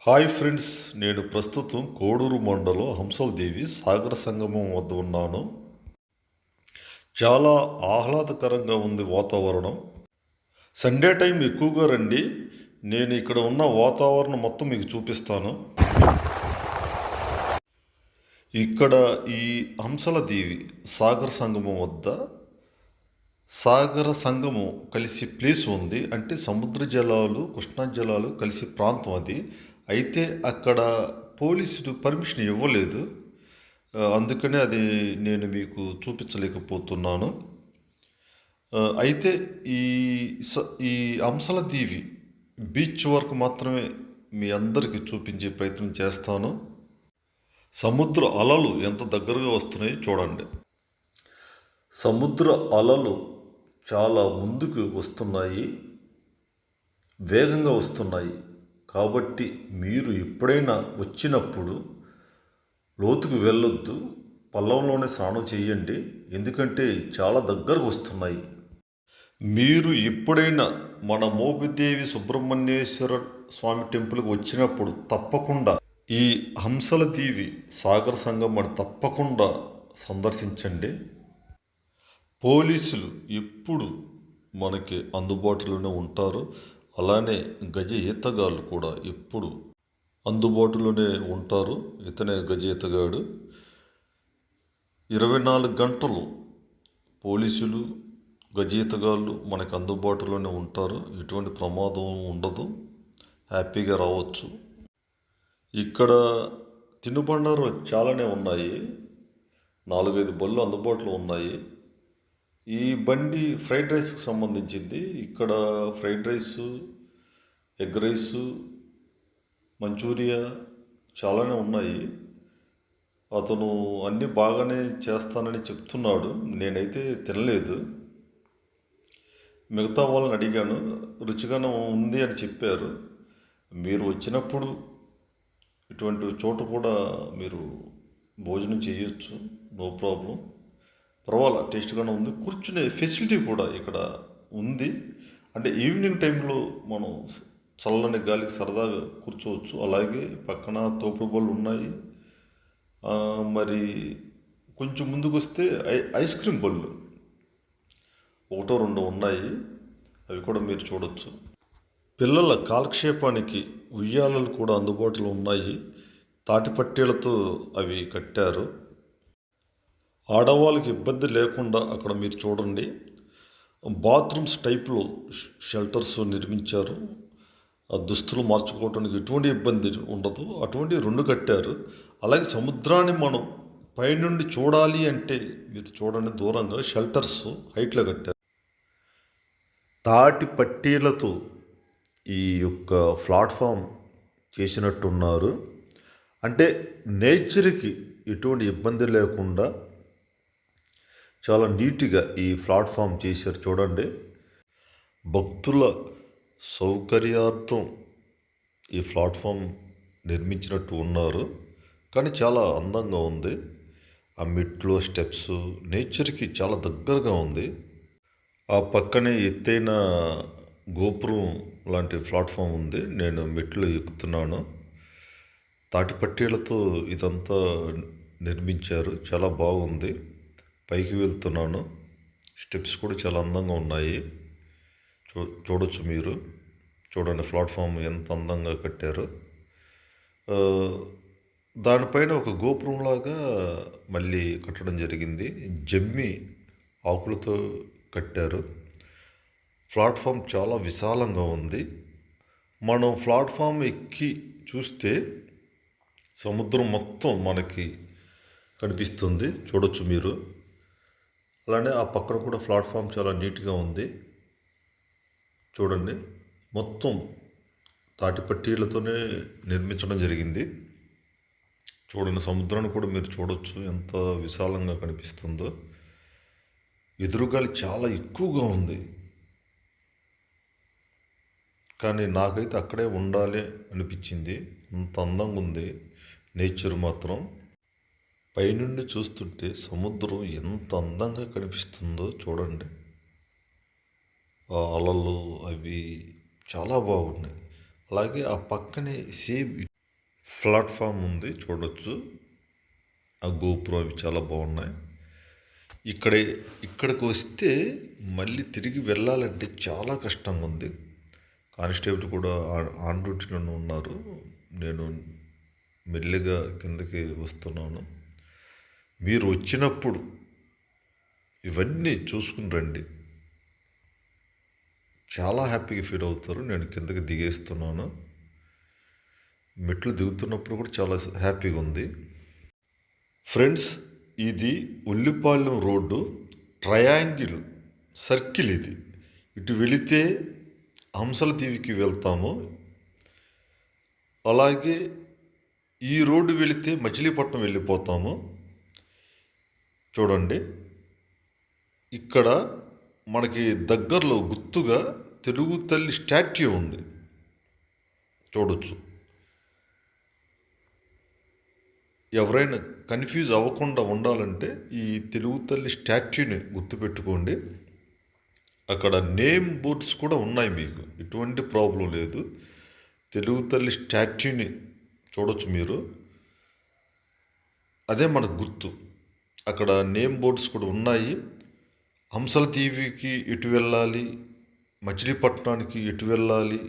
Hi friends, నేను ప్రస్తుతం కోడూరు మండలం హంసల దేవి సాగర సంగమం వద్ద ఉన్నాను. చాలా ఆహ్లాదకరంగా ఉంది వాతావరణం. సండే టైం ఎక్కువగా రండి. నేను ఇక్కడ ఉన్న వాతావరణం మొత్తం మీకు చూపిస్తాను. ఇక్కడ ఈ హంసల దేవి సాగర సంగమం వద్ద సాగర సంగమం కలిసి ప్లేస్ ఉంది. అంటే సముద్ర జలాలు, కృష్ణా జలాలు కలిసి ప్రాంతం అది. అయితే అక్కడ పోలీసులు పర్మిషన్ ఇవ్వలేదు. అందుకనే అది నేను మీకు చూపించలేకపోతున్నాను. అయితే ఈ ఈ అంశల దీవి బీచ్ వరకు మాత్రమే మీ అందరికీ చూపించే ప్రయత్నం చేస్తాను. సముద్ర అలలు ఎంత దగ్గరగా వస్తున్నాయో చూడండి. సముద్ర అలలు చాలా ముందుకు వస్తున్నాయి, వేగంగా వస్తున్నాయి. కాబట్టి మీరు ఎప్పుడైనా వచ్చినప్పుడు లోతుకు వెళ్ళొద్దు, పల్లవంలోనే స్నానం చేయండి. ఎందుకంటే చాలా దగ్గరకు వస్తున్నాయి. మీరు ఎప్పుడైనా మన మోపిదేవి సుబ్రహ్మణ్యేశ్వర స్వామి టెంపుల్కి వచ్చినప్పుడు తప్పకుండా ఈ హంసల దీవి సాగర సంగమం తప్పకుండా సందర్శించండి. పోలీసులు ఎప్పుడు మనకి అందుబాటులోనే ఉంటారు. అలానే గజ ఈతగాళ్ళు కూడా ఎప్పుడు అందుబాటులోనే ఉంటారు. ఇతనే గజ ఈతగాడు. 24 గంటలు పోలీసులు, గజ ఈతగాళ్ళు మనకు అందుబాటులోనే ఉంటారు. ఎటువంటి ప్రమాదం ఉండదు. హ్యాపీగా రావచ్చు. ఇక్కడ తినుబండారాలు చాలానే ఉన్నాయి. 4-5 బళ్ళు అందుబాటులో ఉన్నాయి. ఈ బండి ఫ్రైడ్ రైస్కి సంబంధించింది. ఇక్కడ fried rice, egg rice, Manchuria చాలానే ఉన్నాయి. అతను అన్నీ బాగానే చేస్తానని చెప్తున్నాడు. నేనైతే తినలేదు. మిగతా వాళ్ళని అడిగాను, రుచిగానే ఉంది అని చెప్పారు. మీరు వచ్చినప్పుడు ఇటువంటి చోట కూడా మీరు భోజనం చేయొచ్చు, నో ప్రాబ్లం. పర్వాలా, టేస్ట్గానే ఉంది. కూర్చునే ఫెసిలిటీ కూడా ఇక్కడ ఉంది. అంటే ఈవినింగ్ టైంలో మనం చల్లని గాలికి సరదాగా కూర్చోవచ్చు. అలాగే పక్కన తోపుడు బళ్ళు ఉన్నాయి. మరి కొంచెం ముందుకు వస్తే ఐస్ క్రీమ్ బళ్ళు 1-2 ఉన్నాయి. అవి కూడా మీరు చూడవచ్చు. పిల్లల కాలక్షేపానికి ఉయ్యాలలు కూడా అందుబాటులో ఉన్నాయి. తాటిపట్టేలతో అవి కట్టారు. ఆడవాళ్ళకి ఇబ్బంది లేకుండా అక్కడ మీరు చూడండి, బాత్రూమ్స్ టైప్లో షెల్టర్స్ నిర్మించారు. ఆ దుస్తులు మార్చుకోవడానికి ఎటువంటి ఇబ్బంది ఉండదు. అటువంటి 2 కట్టారు. అలాగే సముద్రాన్ని మనం పైనుండి చూడాలి అంటే మీరు చూడండి, దూరంగా షెల్టర్స్ హైట్లో కట్టారు. తాటి పట్టీలతో ఈ యొక్క ప్లాట్ఫామ్ చేసినట్టున్నారు. అంటే నేచర్కి ఎటువంటి ఇబ్బంది లేకుండా చాలా నీట్గా ఈ ప్లాట్ఫామ్ చేశారు. చూడండి, భక్తుల సౌకర్యార్థం ఈ ప్లాట్ఫామ్ నిర్మించినట్టు ఉన్నారు. కానీ చాలా అందంగా ఉంది. ఆ మెట్లు, స్టెప్స్ నేచర్కి చాలా దగ్గరగా ఉంది. ఆ పక్కనే ఎత్తైన గోపురం లాంటి ప్లాట్ఫామ్ ఉంది. నేను మెట్లు ఎక్కుతున్నాను. తాటిపట్టీలతో ఇదంతా నిర్మించారు. చాలా బాగుంది. పైకి వెళ్తున్నాను. స్టెప్స్ కూడా చాలా అందంగా ఉన్నాయి. చూడొచ్చు మీరు. చూడండి ప్లాట్ఫామ్ ఎంత అందంగా కట్టారు. దానిపైన ఒక గోపురంలాగా మళ్ళీ కట్టడం జరిగింది. జమ్మి ఆకులతో కట్టారు. ప్లాట్ఫామ్ చాలా విశాలంగా ఉంది. మనం ప్లాట్ఫామ్ ఎక్కి చూస్తే సముద్రం మొత్తం మనకి కనిపిస్తుంది. చూడొచ్చు మీరు. అలానే ఆ పక్కన కూడా ప్లాట్ఫామ్ చాలా నీట్గా ఉంది. చూడండి, మొత్తం తాటిపట్టీలతోనే నిర్మించడం జరిగింది. చూడండి, సముద్రాన్ని కూడా మీరు చూడొచ్చు ఎంత విశాలంగా కనిపిస్తుందో. ఎదురుగాలి చాలా ఎక్కువగా ఉంది. కానీ నాకైతే అక్కడే ఉండాలి అనిపించింది. అంత అందంగా ఉంది నేచర్ మాత్రం. పైనుండి చూస్తుంటే సముద్రం ఎంత అందంగా కనిపిస్తుందో చూడండి. ఆ అలలు అవి చాలా బాగున్నాయి. అలాగే ఆ పక్కనే సేమ్ ప్లాట్ఫామ్ ఉంది చూడొచ్చు. ఆ గోపురం అవి చాలా బాగున్నాయి. ఇక్కడే ఇక్కడికి వస్తే మళ్ళీ తిరిగి వెళ్ళాలంటే చాలా కష్టంగా ఉంది. కానిస్టేబుల్ కూడా ఆన్ డ్యూటీలోనే ఉన్నారు. నేను మెల్లిగా కిందకి వస్తున్నాను. మీరు వచ్చినప్పుడు ఇవన్నీ చూసుకుని రండి. చాలా హ్యాపీగా ఫీల్ అవుతారు. నేను కిందకి దిగేస్తున్నాను. మెట్లు దిగుతున్నప్పుడు కూడా చాలా హ్యాపీగా ఉంది. ఫ్రెండ్స్, ఇది ఉల్లిపాలెం రోడ్డు ట్రయాంగిల్ సర్కిల్ ఇది. ఇటు వెళితే హంసల దీవికి వెళ్తాము. అలాగే ఈ రోడ్డు వెళితే మచిలీపట్నం వెళ్ళిపోతాము. చూడండి, ఇక్కడ మనకి దగ్గరలో గుర్తుగా తెలుగు తల్లి స్టాట్యూ ఉంది, చూడొచ్చు. ఎవరైనా కన్ఫ్యూజ్ అవ్వకుండా ఉండాలంటే ఈ తెలుగు తల్లి స్టాట్యూని గుర్తుపెట్టుకోండి. అక్కడ నేమ్ బోర్డ్స్ కూడా ఉన్నాయి, మీకు ఎటువంటి ప్రాబ్లం లేదు. తెలుగు తల్లి స్టాట్యూని చూడొచ్చు మీరు. అదే మనకు గుర్తు. అక్కడ నేమ్ బోర్డ్స్ కూడా ఉన్నాయి. హంసల దీవికి ఎటు వెళ్ళాలి, మచిలీపట్నానికి ఎటు వెళ్ళాలి,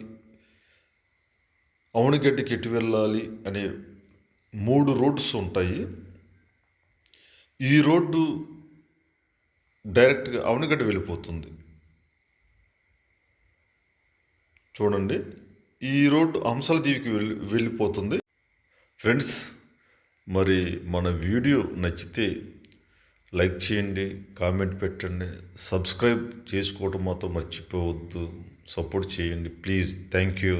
అవనిగడ్డకి ఎటు వెళ్ళాలి అనే 3 రోడ్స్ ఉంటాయి. ఈ రోడ్డు డైరెక్ట్గా అవనిగడ్డ వెళ్ళిపోతుంది. చూడండి, ఈ రోడ్డు హంసల దీవికి వెళ్ళిపోతుంది. ఫ్రెండ్స్, మరి మన వీడియో నచ్చితే లైక్ చేయండి, కామెంట్ పెట్టండి, సబ్స్క్రైబ్ చేసుకోవడం మాత్రం మర్చిపోవద్దు. సపోర్ట్ చేయండి ప్లీజ్. Thank you.